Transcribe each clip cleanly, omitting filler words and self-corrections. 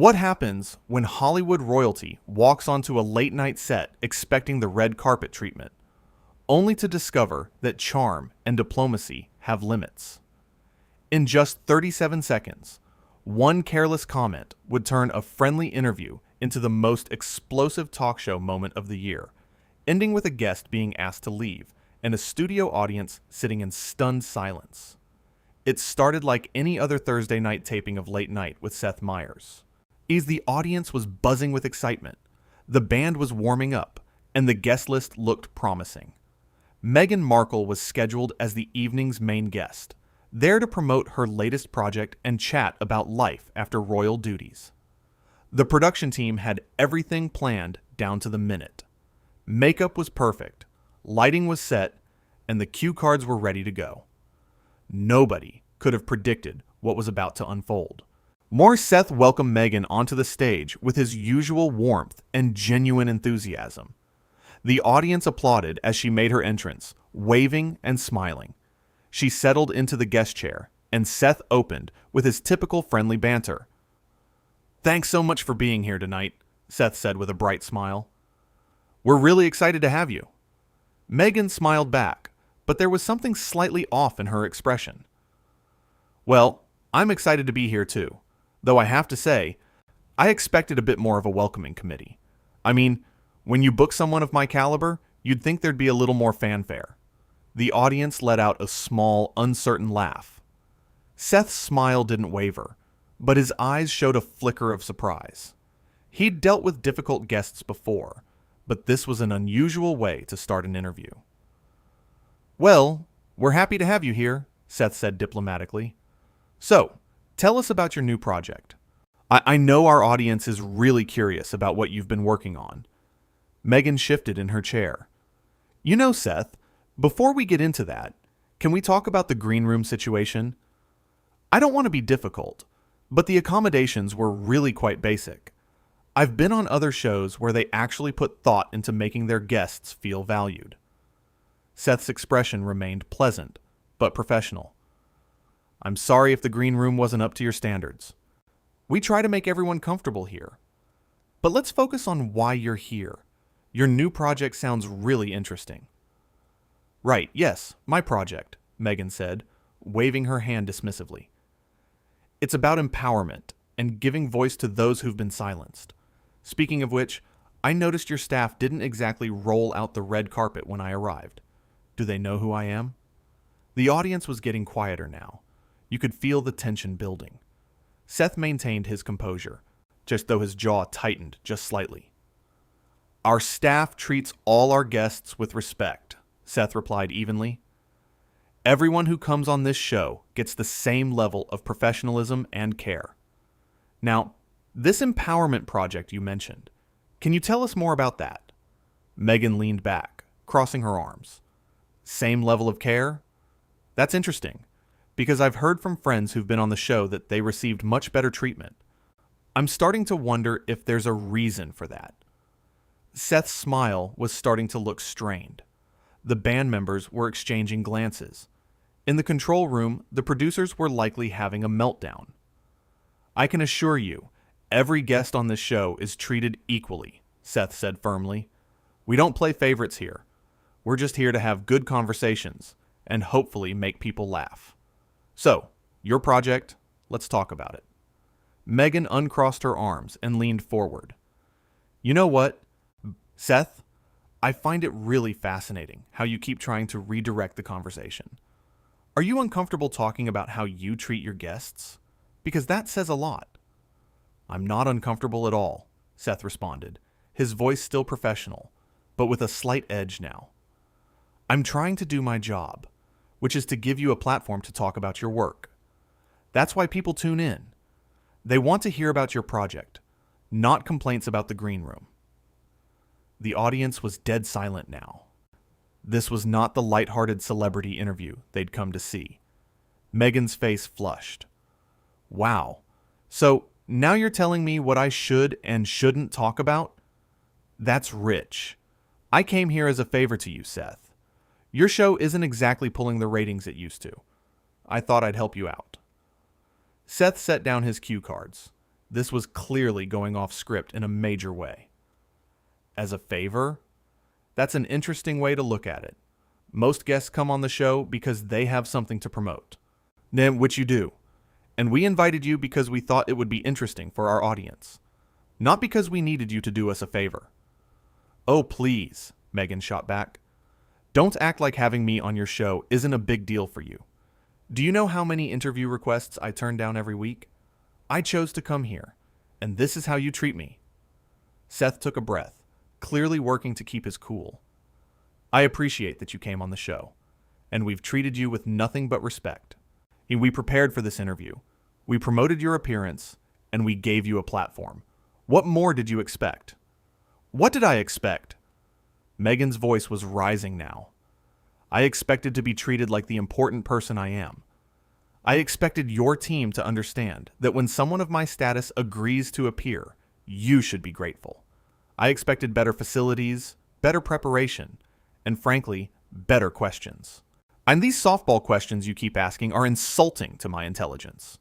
What happens when Hollywood royalty walks onto a late-night set expecting the red carpet treatment, only to discover that charm and diplomacy have limits? In just 37 seconds, one careless comment would turn a friendly interview into the most explosive talk show moment of the year, ending with a guest being asked to leave and a studio audience sitting in stunned silence. It started like any other Thursday night taping of Late Night with Seth Meyers. The audience was buzzing with excitement, the band was warming up, and the guest list looked promising. Meghan Markle was scheduled as the evening's main guest, there to promote her latest project and chat about life after royal duties. The production team had everything planned down to the minute. Makeup was perfect, lighting was set, and the cue cards were ready to go. Nobody could have predicted what was about to unfold. Seth welcomed Meghan onto the stage with his usual warmth and genuine enthusiasm. The audience applauded as she made her entrance, waving and smiling. She settled into the guest chair, and Seth opened with his typical friendly banter. "Thanks so much for being here tonight," Seth said with a bright smile. "We're really excited to have you." Meghan smiled back, but there was something slightly off in her expression. "Well, I'm excited to be here too, though I have to say, I expected a bit more of a welcoming committee. I mean, when you book someone of my caliber, you'd think there'd be a little more fanfare." The audience let out a small, uncertain laugh. Seth's smile didn't waver, but his eyes showed a flicker of surprise. He'd dealt with difficult guests before, but this was an unusual way to start an interview. "Well, we're happy to have you here," Seth said diplomatically. "So, tell us about your new project. I know our audience is really curious about what you've been working on." Meghan shifted in her chair. "You know, Seth, before we get into that, can we talk about the green room situation? I don't want to be difficult, but the accommodations were really quite basic. I've been on other shows where they actually put thought into making their guests feel valued." Seth's expression remained pleasant, but professional. "I'm sorry if the green room wasn't up to your standards. We try to make everyone comfortable here. But let's focus on why you're here. Your new project sounds really interesting." "Right, yes, my project," Meghan said, waving her hand dismissively. "It's about empowerment and giving voice to those who've been silenced. Speaking of which, I noticed your staff didn't exactly roll out the red carpet when I arrived. Do they know who I am?" The audience was getting quieter now. You could feel the tension building. Seth maintained his composure, just though his jaw tightened just slightly. "Our staff treats all our guests with respect," Seth replied evenly. "Everyone who comes on this show gets the same level of professionalism and care. Now, this empowerment project you mentioned, can you tell us more about that?" Meghan leaned back, crossing her arms. "Same level of care? That's interesting, because I've heard from friends who've been on the show that they received much better treatment. I'm starting to wonder if there's a reason for that." Seth's smile was starting to look strained. The band members were exchanging glances. In the control room, the producers were likely having a meltdown. "I can assure you, every guest on this show is treated equally," Seth said firmly. "We don't play favorites here. We're just here to have good conversations and hopefully make people laugh. So, your project, let's talk about it." Meghan uncrossed her arms and leaned forward. "You know what, Seth? I find it really fascinating how you keep trying to redirect the conversation. Are you uncomfortable talking about how you treat your guests? Because that says a lot." "I'm not uncomfortable at all," Seth responded, his voice still professional, but with a slight edge now. "I'm trying to do my job, which is to give you a platform to talk about your work. That's why people tune in. They want to hear about your project, not complaints about the green room." The audience was dead silent now. This was not the lighthearted celebrity interview they'd come to see. Meghan's face flushed. "Wow. So now you're telling me what I should and shouldn't talk about? That's rich. I came here as a favor to you, Seth. Your show isn't exactly pulling the ratings it used to. I thought I'd help you out." Seth set down his cue cards. This was clearly going off script in a major way. As a favor? That's an interesting way to look at it. Most guests come on the show because they have something to promote. Then, which you do. And we invited you because we thought it would be interesting for our audience. Not because we needed you to do us a favor. Oh, please, Meghan shot back. Don't act like having me on your show isn't a big deal for you. Do you know how many interview requests I turn down every week? I chose to come here, and this is how you treat me. Seth took a breath, clearly working to keep his cool. I appreciate that you came on the show, and we've treated you with nothing but respect. We prepared for this interview. We promoted your appearance, and we gave you a platform. What more did you expect? What did I expect? Meghan's voice was rising now. I expected to be treated like the important person I am. I expected your team to understand that when someone of my status agrees to appear, you should be grateful. I expected better facilities, better preparation, and frankly, better questions. And these softball questions you keep asking are insulting to my intelligence.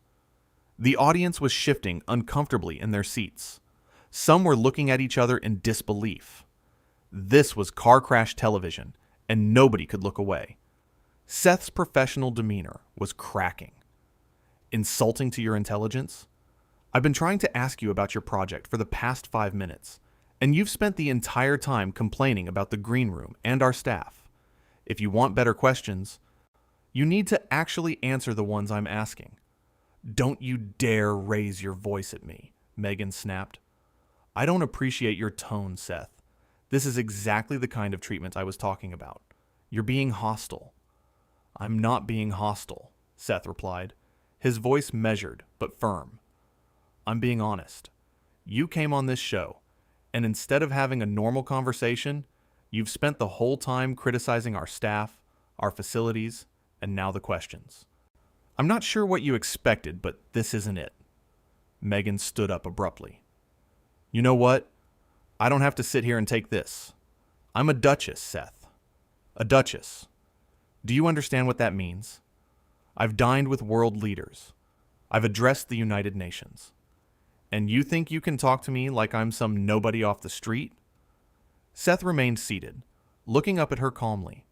The audience was shifting uncomfortably in their seats. Some were looking at each other in disbelief. This was car crash television, and nobody could look away. Seth's professional demeanor was cracking. Insulting to your intelligence? I've been trying to ask you about your project for the past 5 minutes, and you've spent the entire time complaining about the green room and our staff. If you want better questions, you need to actually answer the ones I'm asking. Don't you dare raise your voice at me, Meghan snapped. I don't appreciate your tone, Seth. This is exactly the kind of treatment I was talking about. You're being hostile. I'm not being hostile, Seth replied, his voice measured but firm. I'm being honest. You came on this show, and instead of having a normal conversation, you've spent the whole time criticizing our staff, our facilities, and now the questions. I'm not sure what you expected, but this isn't it. Meghan stood up abruptly. You know what? I don't have to sit here and take this. I'm a duchess, Seth. A duchess. Do you understand what that means? I've dined with world leaders. I've addressed the United Nations. And you think you can talk to me like I'm some nobody off the street? Seth remained seated, looking up at her calmly.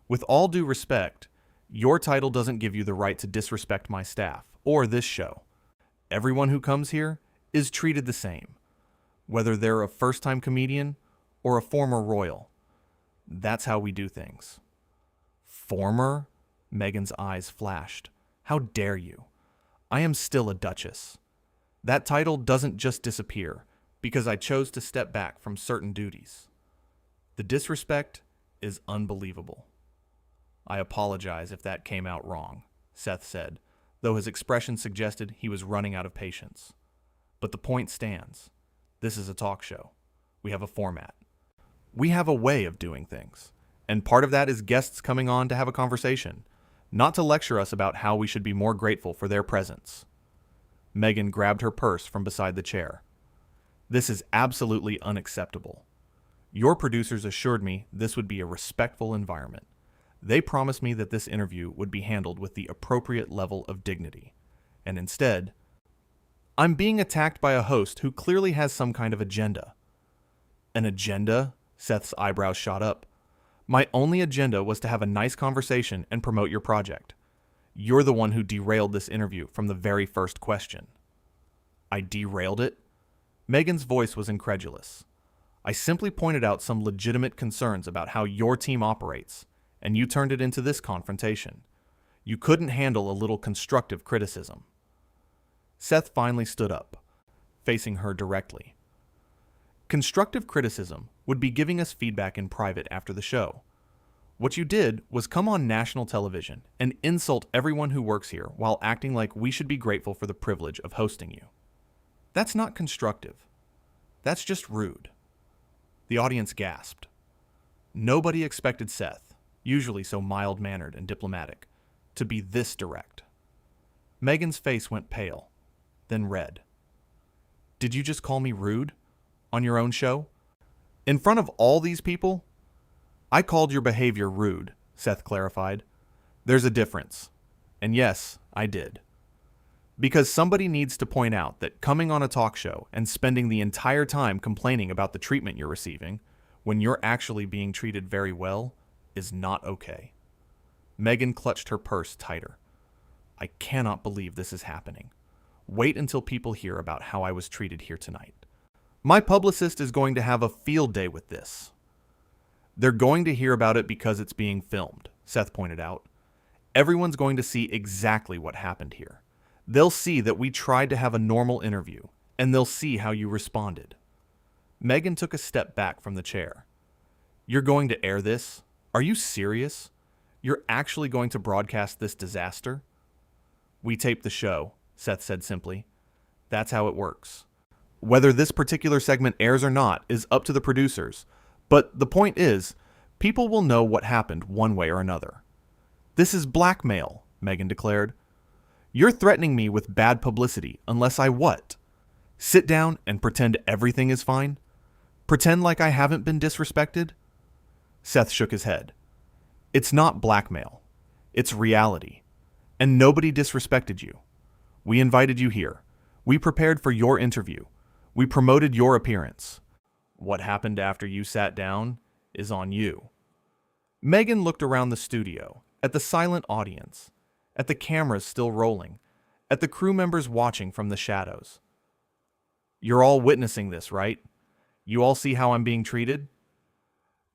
With all due respect, your title doesn't give you the right to disrespect my staff or this show. Everyone who comes here is treated the same, whether they're a first-time comedian or a former royal. That's how we do things. Former? Meghan's eyes flashed. How dare you? I am still a duchess. That title doesn't just disappear because I chose to step back from certain duties. The disrespect is unbelievable. I apologize if that came out wrong, Seth said, though his expression suggested he was running out of patience. But the point stands. This is a talk show. We have a format. We have a way of doing things. And part of that is guests coming on to have a conversation, not to lecture us about how we should be more grateful for their presence. Meghan grabbed her purse from beside the chair. This is absolutely unacceptable. Your producers assured me this would be a respectful environment. They promised me that this interview would be handled with the appropriate level of dignity. And instead, I'm being attacked by a host who clearly has some kind of agenda. An agenda? Seth's eyebrows shot up. My only agenda was to have a nice conversation and promote your project. You're the one who derailed this interview from the very first question. I derailed it? Meghan's voice was incredulous. I simply pointed out some legitimate concerns about how your team operates, and you turned it into this confrontation. You couldn't handle a little constructive criticism. Seth finally stood up, facing her directly. Constructive criticism would be giving us feedback in private after the show. What you did was come on national television and insult everyone who works here while acting like we should be grateful for the privilege of hosting you. That's not constructive. That's just rude. The audience gasped. Nobody expected Seth, usually so mild-mannered and diplomatic, to be this direct. Meghan's face went pale, then red. Did you just call me rude? On your own show? In front of all these people? I called your behavior rude, Seth clarified. There's a difference. And yes, I did. Because somebody needs to point out that coming on a talk show and spending the entire time complaining about the treatment you're receiving, when you're actually being treated very well, is not okay. Meghan clutched her purse tighter. I cannot believe this is happening. Wait until people hear about how I was treated here tonight. My publicist is going to have a field day with this. They're going to hear about it because it's being filmed, Seth pointed out. Everyone's going to see exactly what happened here. They'll see that we tried to have a normal interview, and they'll see how you responded. Meghan took a step back from the chair. You're going to air this? Are you serious? You're actually going to broadcast this disaster? We taped the show, Seth said simply. That's how it works. Whether this particular segment airs or not is up to the producers, but the point is, people will know what happened one way or another. This is blackmail, Meghan declared. You're threatening me with bad publicity unless I what? Sit down and pretend everything is fine? Pretend like I haven't been disrespected? Seth shook his head. It's not blackmail. It's reality. And nobody disrespected you. We invited you here. We prepared for your interview. We promoted your appearance. What happened after you sat down is on you. Meghan looked around the studio, at the silent audience, at the cameras still rolling, at the crew members watching from the shadows. You're all witnessing this, right? You all see how I'm being treated?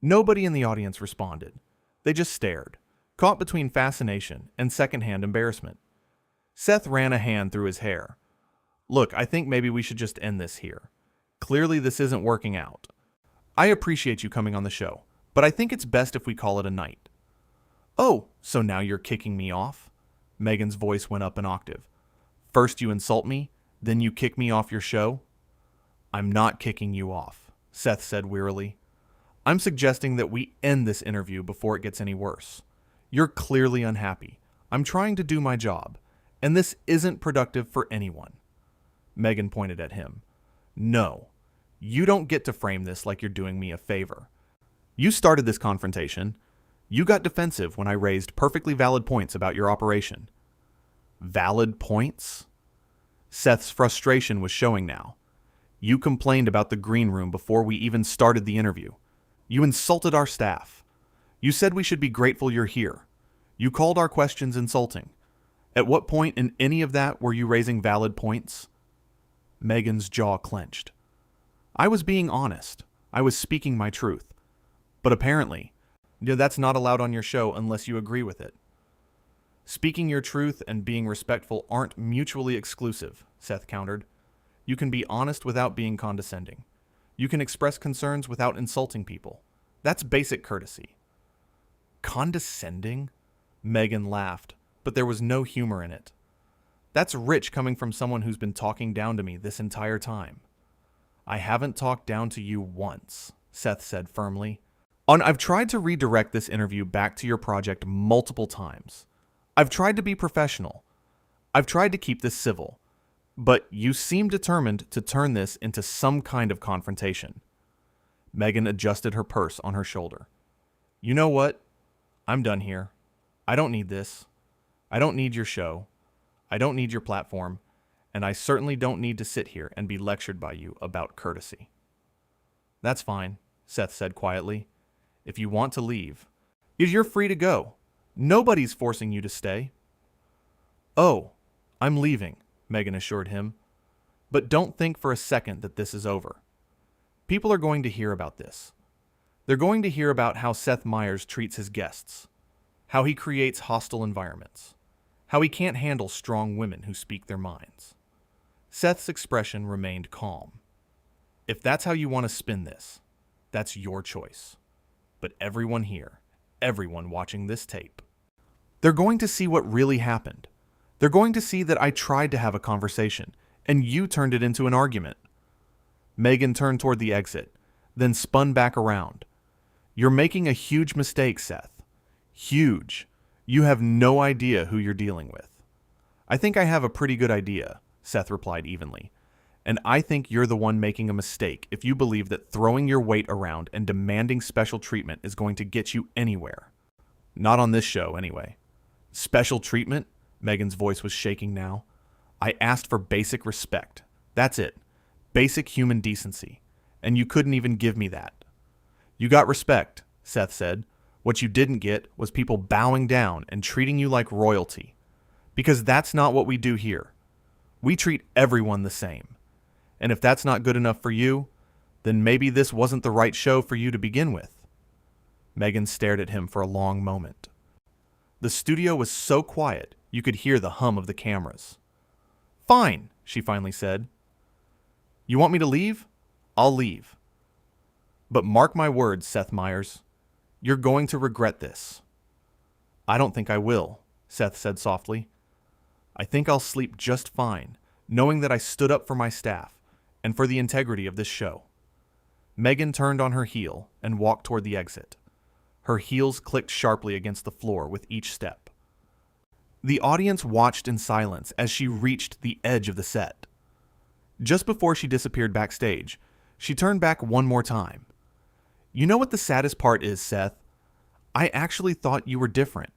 Nobody in the audience responded. They just stared, caught between fascination and secondhand embarrassment. Seth ran a hand through his hair. Look, I think maybe we should just end this here. Clearly this isn't working out. I appreciate you coming on the show, but I think it's best if we call it a night. Oh, so now you're kicking me off? Meghan's voice went up an octave. First you insult me, then you kick me off your show? I'm not kicking you off, Seth said wearily. I'm suggesting that we end this interview before it gets any worse. You're clearly unhappy. I'm trying to do my job, and this isn't productive for anyone. Meghan pointed at him. No, you don't get to frame this like you're doing me a favor. You started this confrontation. You got defensive when I raised perfectly valid points about your operation. Valid points? Seth's frustration was showing now. You complained about the green room before we even started the interview. You insulted our staff. You said we should be grateful you're here. You called our questions insulting. At what point in any of that were you raising valid points? Meghan's jaw clenched. I was being honest. I was speaking my truth. But apparently, that's not allowed on your show unless you agree with it. Speaking your truth and being respectful aren't mutually exclusive, Seth countered. You can be honest without being condescending. You can express concerns without insulting people. That's basic courtesy. Condescending? Meghan laughed, but there was no humor in it. That's rich coming from someone who's been talking down to me this entire time. I haven't talked down to you once, Seth said firmly. I've tried to redirect this interview back to your project multiple times. I've tried to be professional. I've tried to keep this civil. But you seem determined to turn this into some kind of confrontation. Meghan adjusted her purse on her shoulder. You know what? I'm done here. I don't need this. I don't need your show. I don't need your platform. And I certainly don't need to sit here and be lectured by you about courtesy. That's fine, Seth said quietly. If you want to leave, you're free to go. Nobody's forcing you to stay. Oh, I'm leaving, Meghan assured him. But don't think for a second that this is over. People are going to hear about this. They're going to hear about how Seth Meyer treats his guests, how he creates hostile environments, how he can't handle strong women who speak their minds. Seth's expression remained calm. If that's how you want to spin this, that's your choice. But everyone here, everyone watching this tape, they're going to see what really happened. They're going to see that I tried to have a conversation, and you turned it into an argument. Meghan turned toward the exit, then spun back around. You're making a huge mistake, Seth. Huge. You have no idea who you're dealing with. I think I have a pretty good idea, Seth replied evenly. And I think you're the one making a mistake if you believe that throwing your weight around and demanding special treatment is going to get you anywhere. Not on this show, anyway. Special treatment? Meghan's voice was shaking now. I asked for basic respect. That's it. Basic human decency. And you couldn't even give me that. You got respect, Seth said. What you didn't get was people bowing down and treating you like royalty. Because that's not what we do here. We treat everyone the same. And if that's not good enough for you, then maybe this wasn't the right show for you to begin with. Meghan stared at him for a long moment. The studio was so quiet, you could hear the hum of the cameras. Fine, she finally said. You want me to leave? I'll leave. But mark my words, Seth Meyers. You're going to regret this. I don't think I will, Seth said softly. I think I'll sleep just fine, knowing that I stood up for my staff and for the integrity of this show. Meghan turned on her heel and walked toward the exit. Her heels clicked sharply against the floor with each step. The audience watched in silence as she reached the edge of the set. Just before she disappeared backstage, she turned back one more time. You know what the saddest part is, Seth? I actually thought you were different.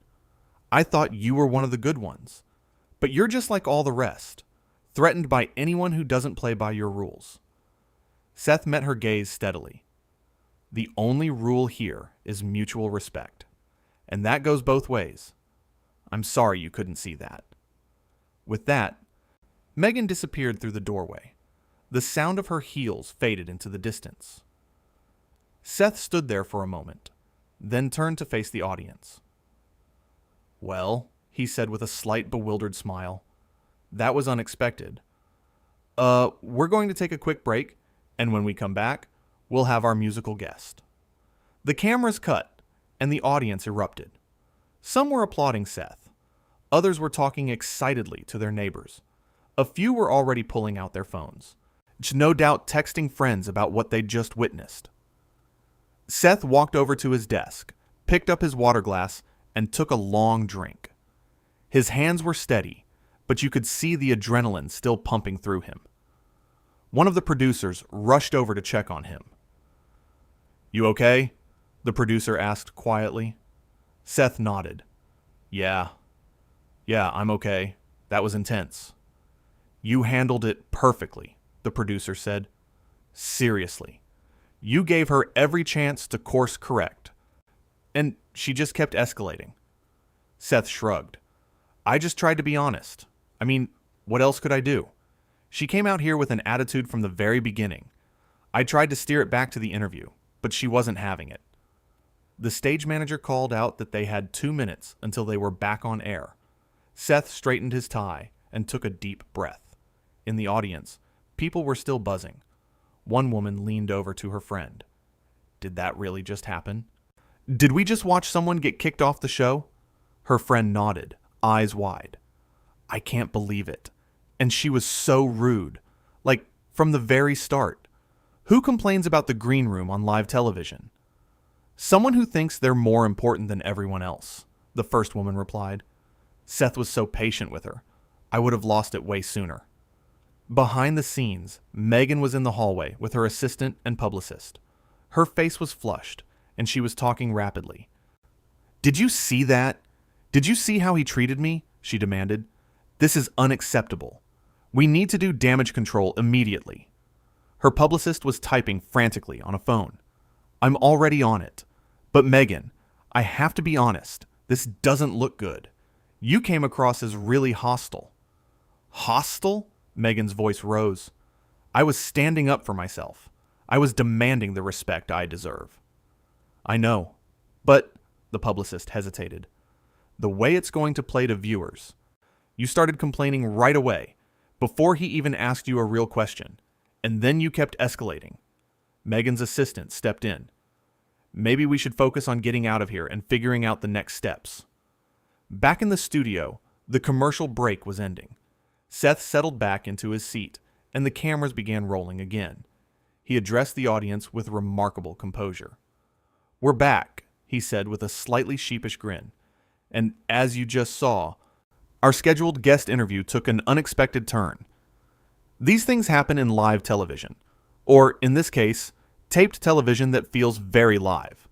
I thought you were one of the good ones. But you're just like all the rest, threatened by anyone who doesn't play by your rules. Seth met her gaze steadily. The only rule here is mutual respect. And that goes both ways. I'm sorry you couldn't see that. With that, Meghan disappeared through the doorway. The sound of her heels faded into the distance. Seth stood there for a moment, then turned to face the audience. Well, he said with a slight bewildered smile, that was unexpected. We're going to take a quick break, and when we come back, we'll have our musical guest. The cameras cut, and the audience erupted. Some were applauding Seth. Others were talking excitedly to their neighbors. A few were already pulling out their phones, no doubt texting friends about what they'd just witnessed. Seth walked over to his desk, picked up his water glass, and took a long drink. His hands were steady, but you could see the adrenaline still pumping through him. One of the producers rushed over to check on him. You okay? The producer asked quietly. Seth nodded. Yeah, I'm okay. That was intense. You handled it perfectly, the producer said. Seriously. You gave her every chance to course correct. And she just kept escalating. Seth shrugged. I just tried to be honest. I mean, what else could I do? She came out here with an attitude from the very beginning. I tried to steer it back to the interview, but she wasn't having it. The stage manager called out that they had 2 minutes until they were back on air. Seth straightened his tie and took a deep breath. In the audience, people were still buzzing. One woman leaned over to her friend. Did that really just happen? Did we just watch someone get kicked off the show? Her friend nodded, eyes wide. I can't believe it. And she was so rude. Like, from the very start. Who complains about the green room on live television? Someone who thinks they're more important than everyone else, the first woman replied. Seth was so patient with her. I would have lost it way sooner. Behind the scenes, Meghan was in the hallway with her assistant and publicist. Her face was flushed, and she was talking rapidly. Did you see that? Did you see how he treated me? She demanded. This is unacceptable. We need to do damage control immediately. Her publicist was typing frantically on a phone. I'm already on it. But Meghan, I have to be honest. This doesn't look good. You came across as really hostile. Hostile? Meghan's voice rose. I was standing up for myself. I was demanding the respect I deserve. I know. But, the publicist hesitated. The way it's going to play to viewers. You started complaining right away, before he even asked you a real question, and then you kept escalating. Meghan's assistant stepped in. Maybe we should focus on getting out of here and figuring out the next steps. Back in the studio, the commercial break was ending. Seth settled back into his seat, and the cameras began rolling again. He addressed the audience with remarkable composure. We're back, he said with a slightly sheepish grin. And as you just saw, our scheduled guest interview took an unexpected turn. These things happen in live television, or in this case, taped television that feels very live.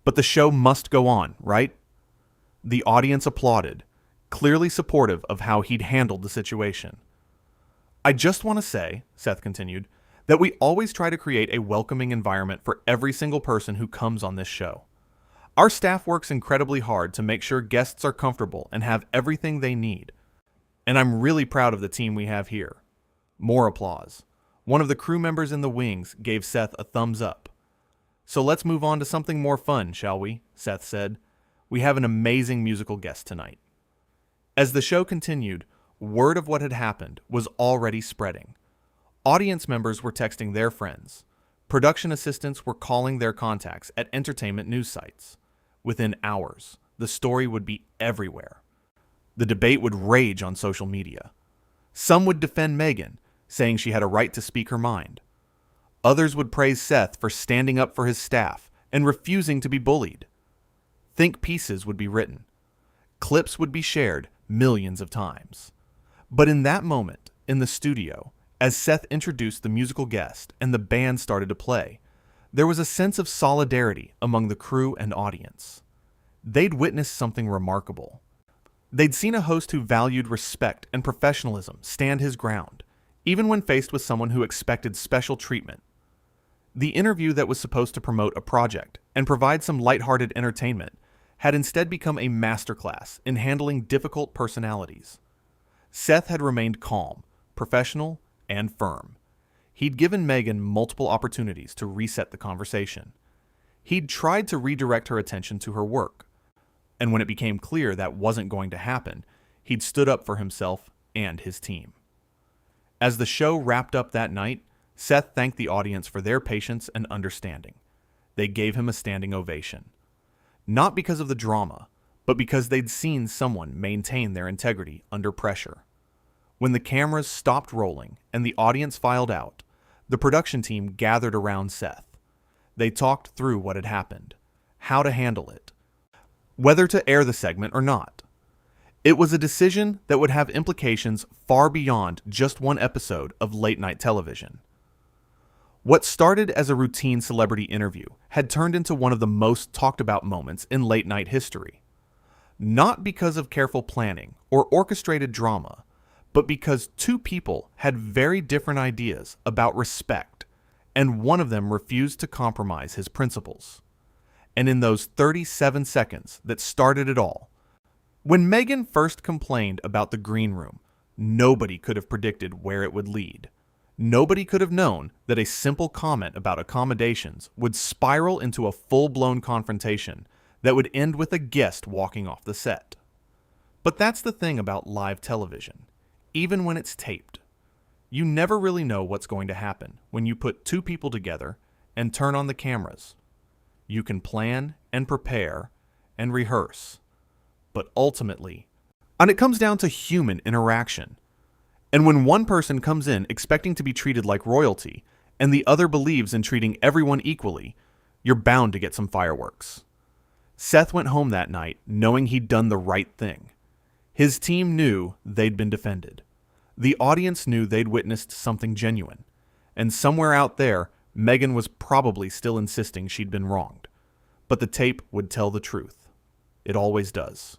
But the show must go on, right? The audience applauded, clearly supportive of how he'd handled the situation. I just want to say, Seth continued, that we always try to create a welcoming environment for every single person who comes on this show. Our staff works incredibly hard to make sure guests are comfortable and have everything they need. And I'm really proud of the team we have here. More applause. One of the crew members in the wings gave Seth a thumbs up. So let's move on to something more fun, shall we? Seth said. We have an amazing musical guest tonight. As the show continued, word of what had happened was already spreading. Audience members were texting their friends. Production assistants were calling their contacts at entertainment news sites. Within hours, the story would be everywhere. The debate would rage on social media. Some would defend Meghan, saying she had a right to speak her mind. Others would praise Seth for standing up for his staff and refusing to be bullied. Think pieces would be written. Clips would be shared millions of times. But in that moment, in the studio, as Seth introduced the musical guest and the band started to play, there was a sense of solidarity among the crew and audience. They'd witnessed something remarkable. They'd seen a host who valued respect and professionalism stand his ground, even when faced with someone who expected special treatment. The interview that was supposed to promote a project and provide some lighthearted entertainment had instead become a masterclass in handling difficult personalities. Seth had remained calm, professional, and firm. He'd given Meghan multiple opportunities to reset the conversation. He'd tried to redirect her attention to her work. And when it became clear that wasn't going to happen, he'd stood up for himself and his team. As the show wrapped up that night, Seth thanked the audience for their patience and understanding. They gave him a standing ovation. Not because of the drama, but because they'd seen someone maintain their integrity under pressure. When the cameras stopped rolling and the audience filed out, the production team gathered around Seth. They talked through what had happened, how to handle it, whether to air the segment or not. It was a decision that would have implications far beyond just one episode of late-night television. What started as a routine celebrity interview had turned into one of the most talked-about moments in late-night history. Not because of careful planning or orchestrated drama, but because two people had very different ideas about respect, and one of them refused to compromise his principles. And in those 37 seconds that started it all, when Meghan first complained about the green room, nobody could have predicted where it would lead. Nobody could have known that a simple comment about accommodations would spiral into a full-blown confrontation that would end with a guest walking off the set. But that's the thing about live television. Even when it's taped, you never really know what's going to happen when you put two people together and turn on the cameras. You can plan and prepare and rehearse, but ultimately, and it comes down to human interaction. And when one person comes in expecting to be treated like royalty, and the other believes in treating everyone equally, you're bound to get some fireworks. Seth went home that night knowing he'd done the right thing. His team knew they'd been defended. The audience knew they'd witnessed something genuine. And somewhere out there, Meghan was probably still insisting she'd been wronged. But the tape would tell the truth. It always does.